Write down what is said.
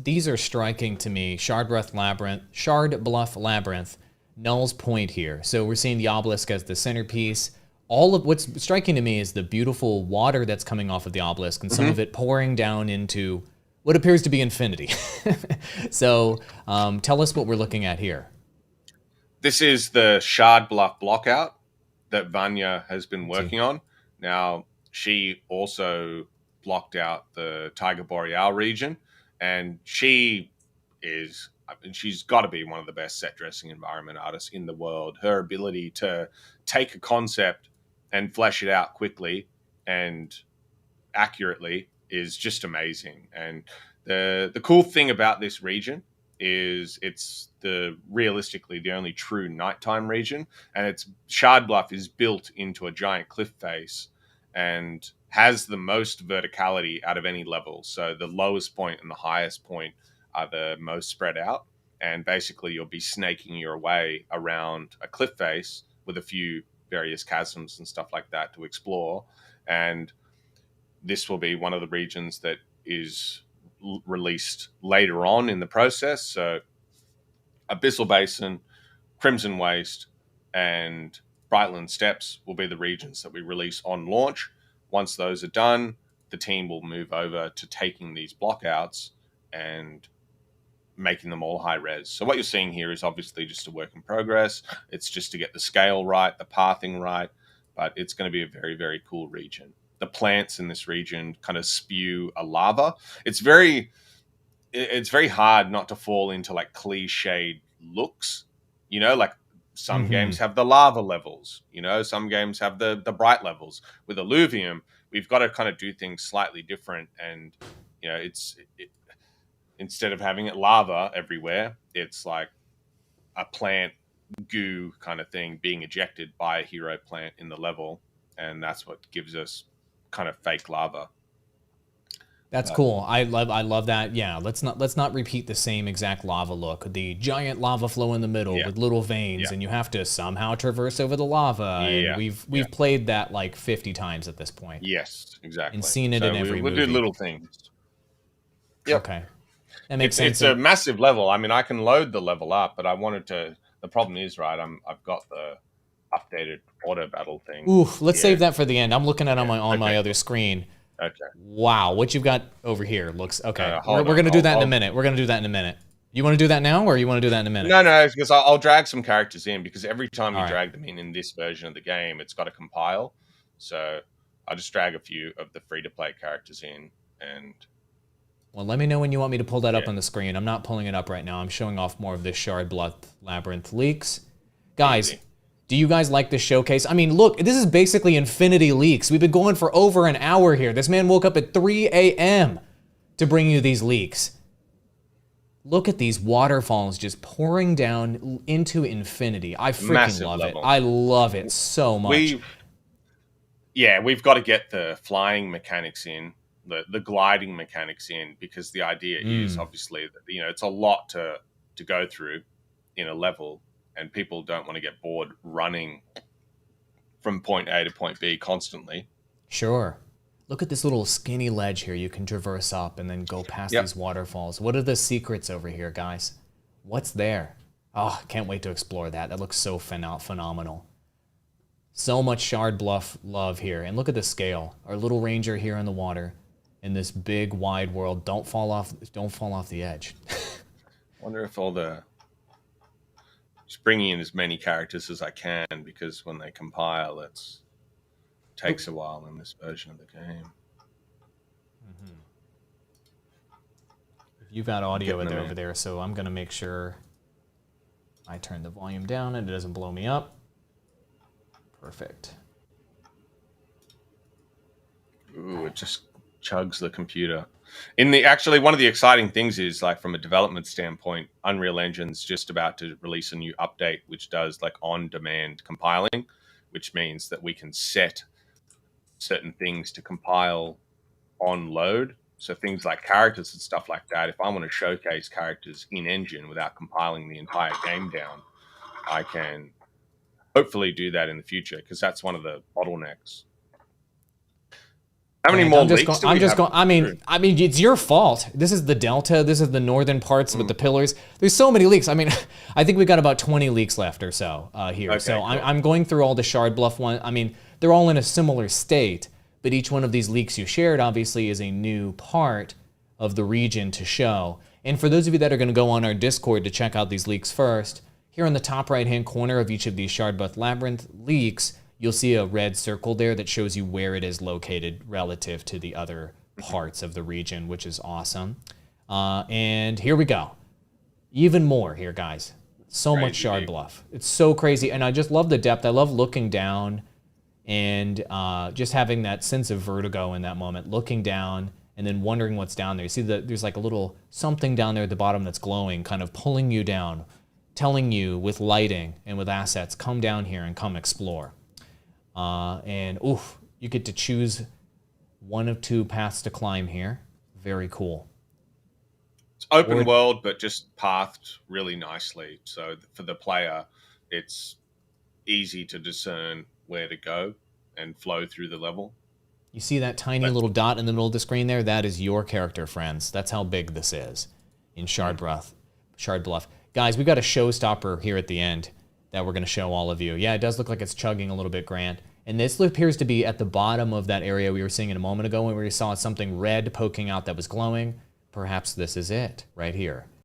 These are striking to me. Shard Bluff Labyrinth, Null's Point here. So we're seeing the obelisk as the centerpiece. All of what's striking to me is the beautiful water that's coming off of the obelisk, and some of it pouring down into what appears to be infinity. So tell us what we're looking at here. This is the Shard Bluff blockout that Vanya has been working on. Now, she also blocked out the Tiger Boreal region, and she's got to be one of the best set dressing environment artists in the world. Her ability to take a concept and flesh it out quickly and accurately is just amazing. And the cool thing about this region is it's realistically the only true nighttime region, and it's Shard Bluff is built into a giant cliff face and has the most verticality out of any level. So the lowest point and the highest point are the most spread out, and basically you'll be snaking your way around a cliff face with a few various chasms and stuff like that to explore. And this will be one of the regions that is released later on in the process. So Abyssal Basin, Crimson Waste, and Brightland Steppes will be the regions that we release on launch. Once those are done, the team will move over to taking these blockouts and making them all high res. So what you're seeing here is obviously just a work in progress. It's just to get the scale right, the pathing right, but it's going to be a very, very cool region. The plants in this region kind of spew a lava. It's very hard not to fall into like cliched looks, like some games have the lava levels, some games have the bright levels. With Illuvium, we've got to kind of do things slightly different, and instead of having it lava everywhere, it's like a plant goo kind of thing being ejected by a hero plant in the level, and that's what gives us kind of fake lava. That's cool. I love that. Yeah, let's not repeat the same exact lava look. The giant lava flow in the middle with little veins, and you have to somehow traverse over the lava. And we've played that like 50 times at this point. Yes, exactly. And seen it in every movie. We'll do little things. Yep. Okay. That makes sense. It's a massive level. I mean, I can load the level up, but I wanted to. The problem is, right? I've got the updated auto battle thing. Ooh, let's save that for the end. I'm looking at it on my other screen. Okay. Wow, what you've got over here looks okay. We're gonna do that in a minute. We're gonna do that in a minute. You want to do that now, or you want to do that in a minute? No, because I'll drag some characters in, because every time you drag them in this version of the game, it's got to compile. So I'll just drag a few of the free-to-play characters in, and well, let me know when you want me to pull that up on the screen. I'm not pulling it up right now. I'm showing off more of this Shard Bluff Labyrinth leaks. Guys, do you guys like this showcase? I mean, look, this is basically Infinity Leaks. We've been going for over an hour here. This man woke up at 3 a.m. to bring you these leaks. Look at these waterfalls just pouring down into infinity. I freaking love it. I love it so much. We've got to get the flying mechanics in, the gliding mechanics in, because the idea is obviously that it's a lot to go through in a level, and people don't want to get bored running from point A to point B constantly. Sure. Look at this little skinny ledge here you can traverse up and then go past these waterfalls. What are the secrets over here, guys? What's there? Oh, can't wait to explore that. That looks so phenomenal. So much Shard Bluff love here. And look at the scale. Our little ranger here in the water in this big wide world. Don't fall off the edge. Wonder if just bringing in as many characters as I can, because when they compile, it takes a while in this version of the game. You've got audio over there, so I'm going to make sure I turn the volume down and it doesn't blow me up. Perfect. Ooh, it just chugs the computer. Actually, one of the exciting things is, like, from a development standpoint, Unreal Engine's just about to release a new update which does like on-demand compiling, which means that we can set certain things to compile on load. So things like characters and stuff like that, if I want to showcase characters in engine without compiling the entire game down, I can hopefully do that in the future, because that's one of the bottlenecks. How many And more I'm just leaks going. do I'm we just have? going. I mean, it's your fault. This is the delta. This is the northern parts with the pillars. There's so many leaks. I mean, I think we got about 20 leaks left or so here. Okay, So cool. I'm going through all the Shard Bluff one. I mean, they're all in a similar state, but each one of these leaks you shared obviously is a new part of the region to show. And for those of you that are going to go on our Discord to check out these leaks first, here in the top right-hand corner of each of these Shard Bluff Labyrinth leaks, you'll see a red circle there that shows you where it is located relative to the other parts of the region, which is awesome. And here we go. Even more here, guys. So much Shard Bluff. It's so crazy. And I just love the depth. I love looking down and just having that sense of vertigo in that moment, looking down and then wondering what's down there. You see that there's like a little something down there at the bottom that's glowing, kind of pulling you down, telling you with lighting and with assets, come down here and come explore. And oof, you get to choose one of two paths to climb here. Very cool. It's open world, but just pathed really nicely. So for the player, it's easy to discern where to go and flow through the level. You see that tiny little dot in the middle of the screen there? That is your character, friends. That's how big this is in Shard Bluff. Guys, we got a showstopper here at the end that we're going to show all of you. Yeah, it does look like it's chugging a little bit, Grant. And this appears to be at the bottom of that area we were seeing in a moment ago when we saw something red poking out that was glowing. Perhaps this is it right here.